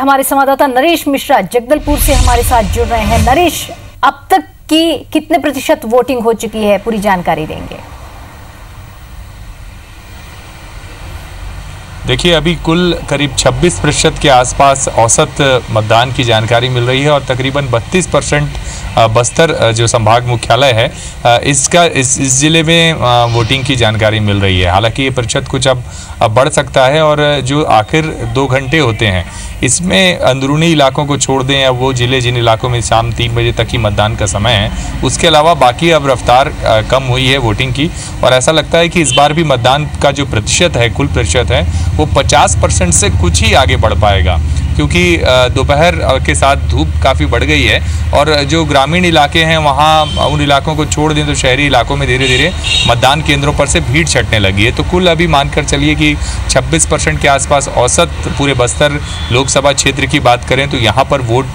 हमारे संवाददाता नरेश मिश्रा जगदलपुर से हमारे साथ जुड़ रहे हैं। नरेश, अब तक की कितने प्रतिशत वोटिंग हो चुकी है, पूरी जानकारी देंगे। देखिए, अभी कुल करीब 26% के आसपास औसत मतदान की जानकारी मिल रही है और तकरीबन 32% बस्तर जो संभाग मुख्यालय है इस जिले में वोटिंग की जानकारी मिल रही है। हालांकि ये प्रतिशत कुछ अब बढ़ सकता है और जो आखिर 2 घंटे होते हैं इसमें अंदरूनी इलाकों को छोड़ दें या वो जिले जिन इलाकों में शाम 3 बजे तक ही मतदान का समय है, उसके अलावा बाकी अब रफ्तार कम हुई है वोटिंग की। और ऐसा लगता है कि इस बार भी मतदान का जो प्रतिशत है, कुल प्रतिशत है, वो 50% से कुछ ही आगे बढ़ पाएगा, क्योंकि दोपहर के साथ धूप काफ़ी बढ़ गई है और जो ग्रामीण इलाके हैं वहाँ उन इलाकों को छोड़ दें तो शहरी इलाकों में धीरे धीरे मतदान केंद्रों पर से भीड़ छटने लगी है। तो कुल अभी मानकर चलिए कि 26% के आसपास औसत पूरे बस्तर लोकसभा क्षेत्र की बात करें तो यहाँ पर वोट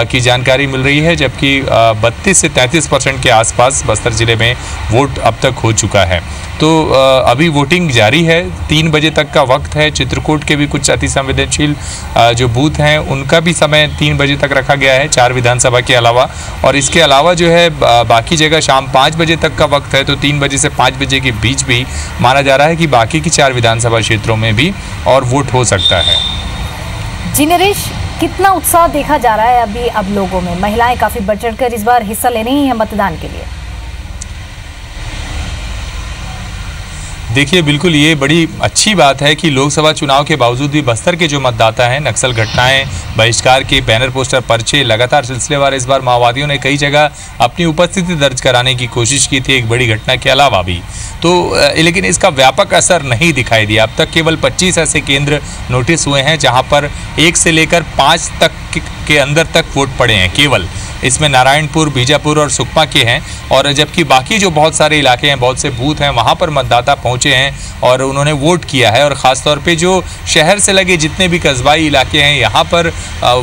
की जानकारी मिल रही है, जबकि 32 से 33% के आसपास बस्तर ज़िले में वोट अब तक हो चुका है। तो अभी वोटिंग जारी है, 3 बजे तक का वक्त है। चित्रकूट के भी कुछ अति संवेदनशील जो बूथ हैं उनका भी समय 3 बजे तक रखा गया है, 4 विधानसभा के अलावा। और इसके अलावा जो है बाकी जगह शाम 5 बजे तक का वक्त है, तो 3 बजे से 5 बजे के बीच भी माना जा रहा है कि बाकी की 4 विधानसभा क्षेत्रों में भी और वोट हो सकता है। जी नरेश, कितना उत्साह देखा जा रहा है अभी अब लोगों में? महिलाएं काफी बढ़ चढ़कर इस बार हिस्सा ले रही हैं मतदान के लिए। देखिए, बिल्कुल ये बड़ी अच्छी बात है कि लोकसभा चुनाव के बावजूद भी बस्तर के जो मतदाता हैं, नक्सल घटनाएं, बहिष्कार के बैनर पोस्टर पर्चे लगातार सिलसिलेवार इस बार माओवादियों ने कई जगह अपनी उपस्थिति दर्ज कराने की कोशिश की थी, एक बड़ी घटना के अलावा भी। तो लेकिन इसका व्यापक असर नहीं दिखाई दिया। अब तक केवल 25 ऐसे केंद्र नोटिस हुए हैं जहां पर 1 से लेकर 5 तक के अंदर तक वोट पड़े हैं केवल। इसमें नारायणपुर, बीजापुर और सुकमा के हैं, और जबकि बाकी जो बहुत सारे इलाके हैं, बहुत से बूथ हैं, वहाँ पर मतदाता पहुँचे हैं और उन्होंने वोट किया है। और ख़ासतौर पे जो शहर से लगे जितने भी कस्बाई इलाके हैं, यहाँ पर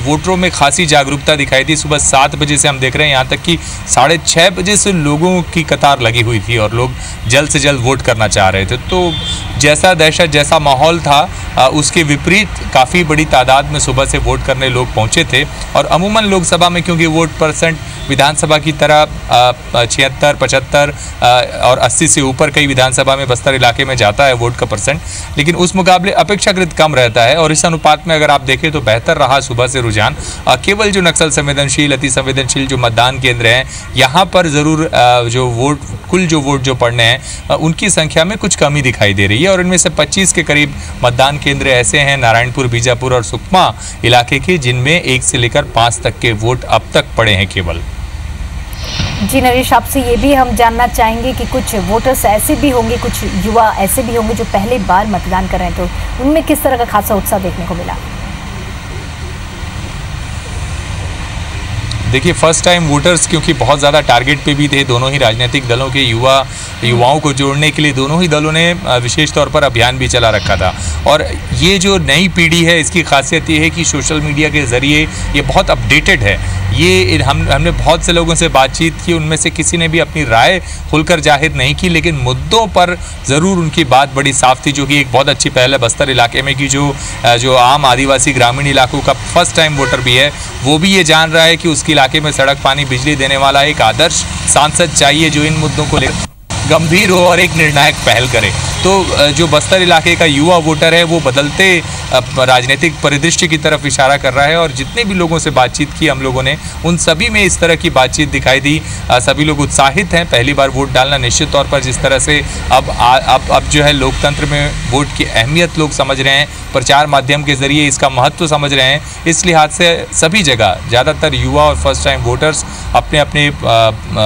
वोटरों में खासी जागरूकता दिखाई दी। सुबह 7 बजे से हम देख रहे हैं यहाँ तक कि 6:30 बजे से लोगों की कतार लगी हुई थी और लोग जल्द से जल्द वोट करना चाह रहे थे। तो जैसा दहशत, जैसा माहौल था, उसके विपरीत काफ़ी बड़ी तादाद में सुबह से वोट करने लोग पहुँचे थे। और अमूमन लोकसभा में क्योंकि वोट परसेंट विधानसभा की तरह 76, 75 और 80 से ऊपर कई विधानसभा में बस्तर इलाके में जाता है वोट का परसेंट, लेकिन उस मुकाबले अपेक्षाकृत कम रहता है। और इस अनुपात में अगर आप देखें तो बेहतर रहा सुबह से रुझान। केवल जो नक्सल संवेदनशील, अति संवेदनशील जो मतदान केंद्र हैं, यहाँ पर ज़रूर जो वोट, कुल जो वोट जो पड़ने हैं उनकी संख्या में कुछ कमी दिखाई दे रही है। और इनमें से 25 के करीब मतदान केंद्र ऐसे हैं नारायणपुर, बीजापुर और सुकमा इलाके के, जिनमें 1 से लेकर 5 तक के वोट अब तक पड़े हैं केवल। जी नरेश, आपसे ये भी हम जानना चाहेंगे कि कुछ वोटर्स ऐसे भी होंगे, कुछ युवा ऐसे भी होंगे जो पहली बार मतदान कर रहे हैं, तो उनमें किस तरह का खासा उत्साह देखने को मिला? देखिए, फर्स्ट टाइम वोटर्स क्योंकि बहुत ज़्यादा टारगेट पे भी थे, दोनों ही राजनीतिक दलों के युवाओं को जोड़ने के लिए दोनों ही दलों ने विशेष तौर पर अभियान भी चला रखा था। और ये जो नई पीढ़ी है, इसकी खासियत ये है कि सोशल मीडिया के ज़रिए ये बहुत अपडेटेड है। ये हमने बहुत से लोगों से बातचीत की, उनमें से किसी ने भी अपनी राय खुलकर जाहिर नहीं की, लेकिन मुद्दों पर ज़रूर उनकी बात बड़ी साफ थी, जो कि एक बहुत अच्छी पहल है बस्तर इलाके में कि जो आम आदिवासी ग्रामीण इलाकों का फर्स्ट टाइम वोटर भी है, वो भी ये जान रहा है कि उसके इलाके में सड़क, पानी, बिजली देने वाला एक आदर्श सांसद चाहिए जो इन मुद्दों को लेकर गंभीर हो और एक निर्णायक पहल करे। तो जो बस्तर इलाके का युवा वोटर है वो बदलते राजनीतिक परिदृश्य की तरफ इशारा कर रहा है। और जितने भी लोगों से बातचीत की हम लोगों ने, उन सभी में इस तरह की बातचीत दिखाई दी। सभी लोग उत्साहित हैं पहली बार वोट डालना। निश्चित तौर पर जिस तरह से अब जो है लोकतंत्र में वोट की अहमियत लोग समझ रहे हैं, प्रचार माध्यम के ज़रिए इसका महत्व समझ रहे हैं, इस लिहाज से सभी जगह ज़्यादातर युवा और फर्स्ट टाइम वोटर्स अपने अपने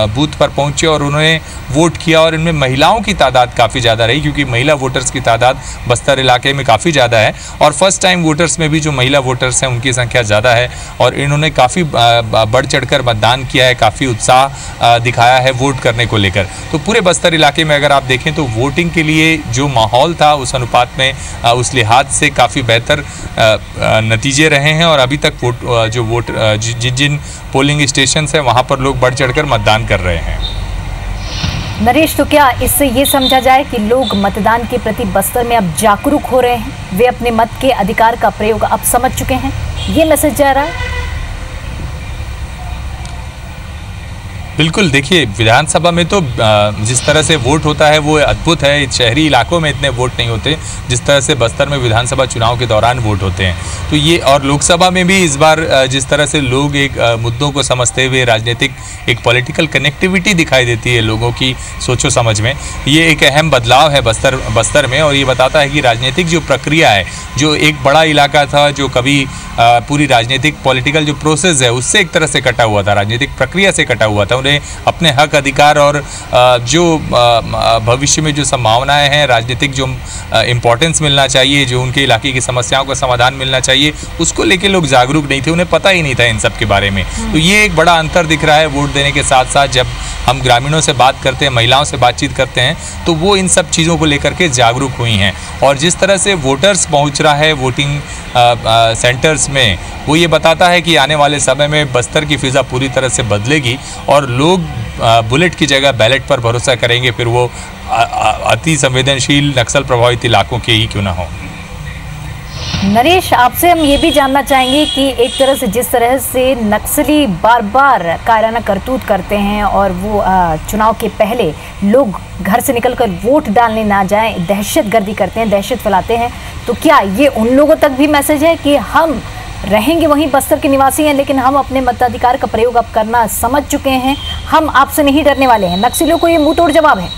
बूथ पर पहुँचे और उन्होंने वोट किया। और इनमें महिलाओं की तादाद काफ़ी ज़्यादा रही, क्योंकि महिला वोटर्स की तादाद बस्तर इलाके में काफ़ी ज़्यादा है। और फर्स्ट टाइम वोटर्स में भी जो महिला वोटर्स हैं उनकी संख्या ज़्यादा है और इन्होंने काफ़ी बढ़ चढ़कर मतदान किया है, काफ़ी उत्साह दिखाया है वोट करने को लेकर। तो पूरे बस्तर इलाके में अगर आप देखें तो वोटिंग के लिए जो माहौल था उस अनुपात में, उस लिहाज से काफ़ी बेहतर नतीजे रहे हैं। और अभी तक जिन पोलिंग स्टेशन हैं वहाँ पर लोग बढ़ चढ़कर मतदान कर रहे हैं। नरेश, तो क्या इससे ये समझा जाए कि लोग मतदान के प्रति बस्तर में अब जागरूक हो रहे हैं, वे अपने मत के अधिकार का प्रयोग अब समझ चुके हैं, ये मैसेज जा रहा है? बिल्कुल, देखिए विधानसभा में तो जिस तरह से वोट होता है वो अद्भुत है। शहरी इलाकों में इतने वोट नहीं होते जिस तरह से बस्तर में विधानसभा चुनाव के दौरान वोट होते हैं। तो ये, और लोकसभा में भी इस बार जिस तरह से लोग एक मुद्दों को समझते हुए राजनीतिक एक पॉलिटिकल कनेक्टिविटी दिखाई देती है लोगों की सोचो समझ में, ये एक अहम बदलाव है बस्तर में। और ये बताता है कि राजनीतिक जो प्रक्रिया है, जो एक बड़ा इलाका था जो कभी पूरी राजनीतिक पॉलिटिकल जो प्रोसेस है उससे एक तरह से कटा हुआ था, राजनीतिक प्रक्रिया से कटा हुआ था, उन्हें अपने हक अधिकार और जो भविष्य में जो संभावनाएं हैं, राजनीतिक जो इम्पोर्टेंस मिलना चाहिए, जो उनके इलाके की समस्याओं का समाधान मिलना चाहिए, उसको लेके लोग जागरूक नहीं थे, उन्हें पता ही नहीं था इन सब के बारे में। तो ये एक बड़ा अंतर दिख रहा है वोट देने के साथ साथ। जब हम ग्रामीणों से बात करते हैं, महिलाओं से बातचीत करते हैं, तो वो इन सब चीज़ों को लेकर के जागरूक हुई हैं। और जिस तरह से वोटर्स पहुंच रहा है वोटिंग सेंटर्स में, वो ये बताता है कि आने वाले समय में बस्तर की फिज़ा पूरी तरह से बदलेगी और लोग बुलेट की जगह बैलेट पर भरोसा करेंगे, फिर वो अति संवेदनशील नक्सल प्रभावित इलाकों के ही क्यों ना हो। नरेश, आपसे हम ये भी जानना चाहेंगे कि एक तरह से जिस तरह से नक्सली बार बार कायराना करतूत करते हैं और वो चुनाव के पहले लोग घर से निकलकर वोट डालने ना जाएं, दहशतगर्दी करते हैं, दहशत फैलाते हैं, तो क्या ये उन लोगों तक भी मैसेज है कि हम रहेंगे वहीं बस्तर के निवासी हैं, लेकिन हम अपने मताधिकार का प्रयोग अब करना समझ चुके हैं, हम आपसे नहीं डरने वाले हैं? नक्सलियों को ये मुंह तोड़ जवाब है।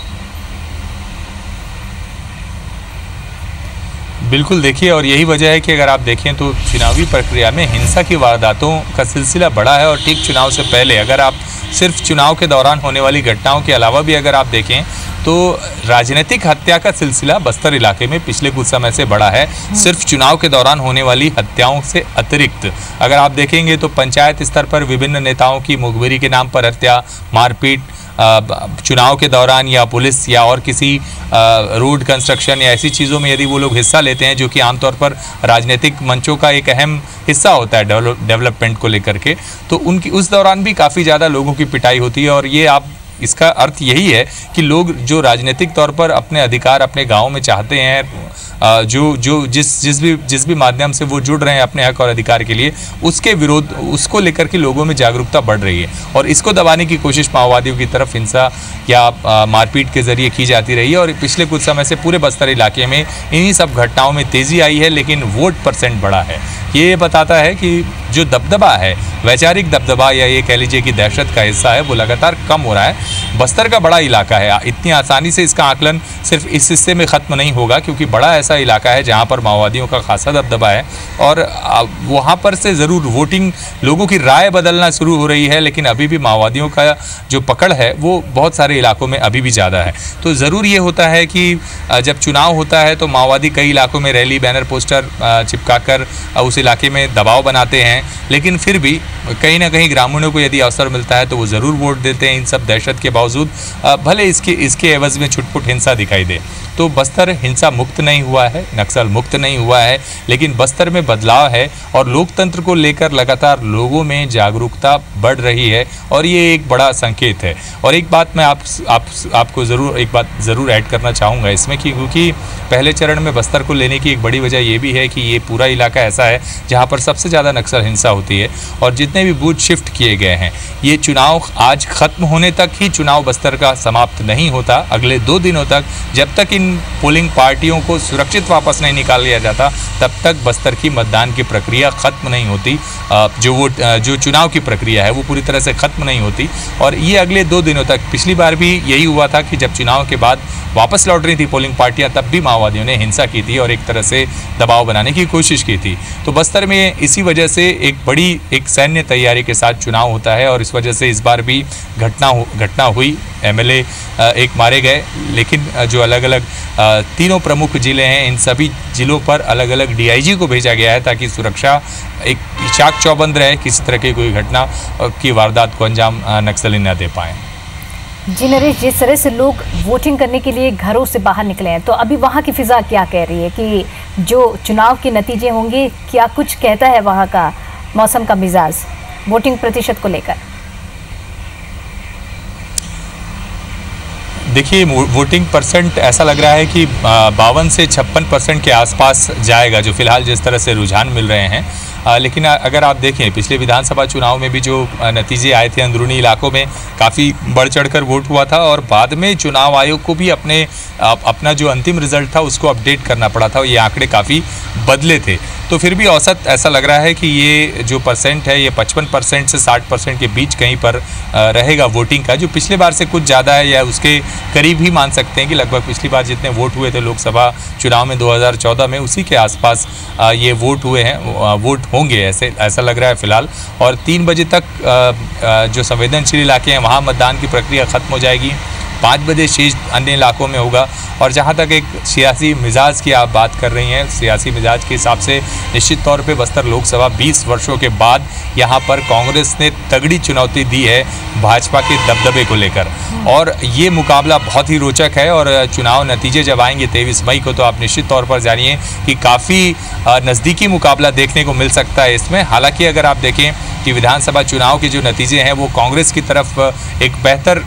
बिल्कुल, देखिए, और यही वजह है कि अगर आप देखें तो चुनावी प्रक्रिया में हिंसा की वारदातों का सिलसिला बढ़ा है। और ठीक चुनाव से पहले अगर आप सिर्फ चुनाव के दौरान होने वाली घटनाओं के अलावा भी अगर आप देखें तो राजनीतिक हत्या का सिलसिला बस्तर इलाके में पिछले कुछ समय से बढ़ा है। सिर्फ चुनाव के दौरान होने वाली हत्याओं से अतिरिक्त अगर आप देखेंगे तो पंचायत स्तर पर विभिन्न नेताओं की मुखबिरी के नाम पर हत्या, मारपीट, चुनाव के दौरान या पुलिस या और किसी रोड कंस्ट्रक्शन या ऐसी चीज़ों में यदि वो लोग हिस्सा लेते हैं जो कि आमतौर पर राजनीतिक मंचों का एक अहम हिस्सा होता है डेवलपमेंट को लेकर के, तो उनकी उस दौरान भी काफ़ी ज़्यादा लोगों की पिटाई होती है। और ये आप इसका अर्थ यही है कि लोग जो राजनीतिक तौर पर अपने अधिकार अपने गाँव में चाहते हैं, जिस भी माध्यम से वो जुड़ रहे हैं अपने हक और अधिकार के लिए, उसके विरोध, उसको लेकर के लोगों में जागरूकता बढ़ रही है। और इसको दबाने की कोशिश माओवादियों की तरफ हिंसा या मारपीट के जरिए की जाती रही है। और पिछले कुछ समय से पूरे बस्तर इलाके में इन्हीं सब घटनाओं में तेज़ी आई है, लेकिन वोट परसेंट बढ़ा है। ये बताता है कि जो दबदबा है, वैचारिक दबदबा या ये कह लीजिए कि दहशत का हिस्सा है, वो लगातार कम हो रहा है। बस्तर का बड़ा इलाका है, इतनी आसानी से इसका आकलन सिर्फ इस हिस्से में ख़त्म नहीं होगा, क्योंकि बड़ा ऐसा इलाका है जहाँ पर माओवादियों का खासा दबदबा है। और वहाँ पर से ज़रूर वोटिंग, लोगों की राय बदलना शुरू हो रही है, लेकिन अभी भी माओवादियों का जो पकड़ है वो बहुत सारे इलाकों में अभी भी ज़्यादा है। तो ज़रूर ये होता है कि जब चुनाव होता है तो माओवादी कई इलाकों में रैली, बैनर, पोस्टर चिपका कर उस इलाके में दबाव बनाते हैं, लेकिन फिर भी कहीं ना कहीं ग्रामीणों को यदि अवसर मिलता है तो वो ज़रूर वोट देते हैं इन सब दहशत के बावजूद, भले इसके एवज़ में छुटपुट हिंसा दिखाई दे। तो बस्तर हिंसा मुक्त नहीं हुआ है, नक्सल मुक्त नहीं हुआ है, लेकिन बस्तर में बदलाव है और लोकतंत्र को लेकर लगातार लोगों में जागरूकता बढ़ रही है, और ये एक बड़ा संकेत है। और एक बात मैं आपको ज़रूर ऐड करना चाहूँगा इसमें, क्योंकि पहले चरण में बस्तर को लेने की एक बड़ी वजह ये भी है कि ये पूरा इलाका ऐसा है जहाँ पर सबसे ज़्यादा नक्सल हिंसा होती है। और जितने भी बूथ शिफ्ट किए गए हैं, ये चुनाव आज ख़त्म होने तक ही चुनाव बस्तर का समाप्त नहीं होता। अगले 2 दिनों तक, जब तक इन पोलिंग पार्टियों को सुरक्षित वापस नहीं निकाल लिया जाता, तब तक बस्तर की मतदान की प्रक्रिया ख़त्म नहीं होती। जो चुनाव की प्रक्रिया है वो पूरी तरह से ख़त्म नहीं होती। और ये अगले 2 दिनों तक, पिछली बार भी यही हुआ था कि जब चुनाव के बाद वापस लौट रही थी पोलिंग पार्टियां, तब भी माओवादियों ने हिंसा की थी और एक तरह से दबाव बनाने की कोशिश की थी। तो बस्तर में इसी वजह से एक सैन्य तैयारी के साथ चुनाव होता है, और इस वजह से इस बार भी घटना हुई, MLA एक मारे गए। लेकिन जो अलग अलग 3 प्रमुख ज़िले हैं, इन सभी ज़िलों पर अलग अलग DIG को भेजा गया है ताकि सुरक्षा एक चाक चौबंद रहे, किसी तरह की कोई घटना की वारदात को अंजाम नक्सली न दे पाएँ। जी नरेश, जिस तरह से लोग वोटिंग करने के लिए घरों से बाहर निकले हैं, तो अभी वहाँ की फिज़ा क्या कह रही है कि जो चुनाव के नतीजे होंगे, क्या कुछ कहता है वहाँ का मौसम का मिजाज वोटिंग प्रतिशत को लेकर? देखिए, वोटिंग परसेंट ऐसा लग रहा है कि 52 से 56% के आसपास जाएगा, जो फिलहाल जिस तरह से रुझान मिल रहे हैं। लेकिन अगर आप देखें पिछले विधानसभा चुनाव में भी जो नतीजे आए थे अंदरूनी इलाकों में काफ़ी बढ़ चढ़कर वोट हुआ था, और बाद में चुनाव आयोग को भी अपना जो अंतिम रिजल्ट था उसको अपडेट करना पड़ा था। ये आंकड़े काफ़ी बदले थे, तो फिर भी औसत ऐसा लग रहा है कि ये जो परसेंट है ये 55% से 60% के बीच कहीं पर रहेगा वोटिंग का, जो पिछले बार से कुछ ज़्यादा है या उसके करीब ही मान सकते हैं कि लगभग पिछली बार जितने वोट हुए थे लोकसभा चुनाव में 2014 में, उसी के आसपास ये वोट हुए हैं, वोट होंगे ऐसा लग रहा है फिलहाल। और 3 बजे तक जो संवेदनशील इलाके हैं वहाँ मतदान की प्रक्रिया ख़त्म हो जाएगी, 5 बजे शेष अन्य इलाकों में होगा। और जहाँ तक एक सियासी मिजाज की आप बात कर रही हैं, सियासी मिजाज के हिसाब से निश्चित तौर पे बस्तर लोकसभा 20 वर्षों के बाद यहाँ पर कांग्रेस ने तगड़ी चुनौती दी है भाजपा के दबदबे को लेकर, और ये मुकाबला बहुत ही रोचक है। और चुनाव नतीजे जब आएंगे 23 मई को, तो आप निश्चित तौर पर जानिए कि काफ़ी नज़दीकी मुकाबला देखने को मिल सकता है इसमें। हालांकि अगर आप देखें कि विधानसभा चुनाव के जो नतीजे हैं वो कांग्रेस की तरफ एक बेहतर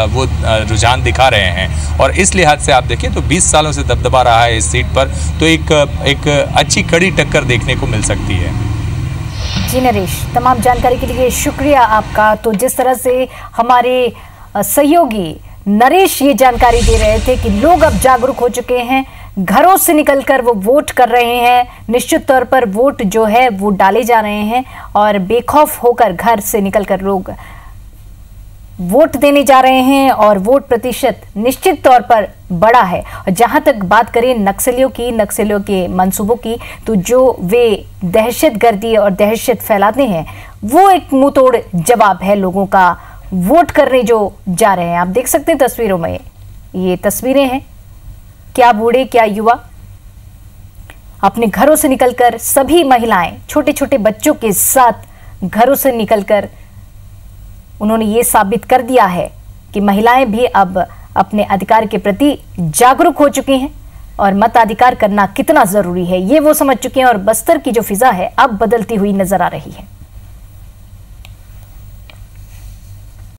वो रुझान दिखा रहे हैं, और इस लिहाज से आप देखें तो 20 सालों से दबदबा रहा है इस सीट पर, तो एक अच्छी कड़ी टक्कर देखने को मिल सकती है। जी नरेश, तमाम जानकारी के लिए शुक्रिया आपका। तो जिस तरह से हमारे सहयोगी नरेश ये जानकारी दे रहे थे कि लोग अब जागरूक हो चुके हैं, घरों से निकलकर वो वोट कर रहे हैं, निश्चित तौर पर वोट जो है वो डाले जा रहे हैं, और बेखौफ होकर घर से निकलकर लोग वोट देने जा रहे हैं, और वोट प्रतिशत निश्चित तौर पर बड़ा है। और जहां तक बात करें नक्सलियों के मंसूबों की, तो जो वे दहशतगर्दी और दहशत फैलाते हैं वो एक मुंह तोड़ जवाब है लोगों का वोट करने जो जा रहे हैं। आप देख सकते हैं तस्वीरों में, ये तस्वीरें हैं, क्या बूढ़े क्या युवा अपने घरों से निकलकर, सभी महिलाएं छोटे छोटे बच्चों के साथ घरों से निकलकर उन्होंने ये साबित कर दिया है कि महिलाएं भी अब अपने अधिकार के प्रति जागरूक हो चुकी हैं, और मताधिकार करना कितना जरूरी है ये वो समझ चुके हैं। और बस्तर की जो फिजा है अब बदलती हुई नजर आ रही है।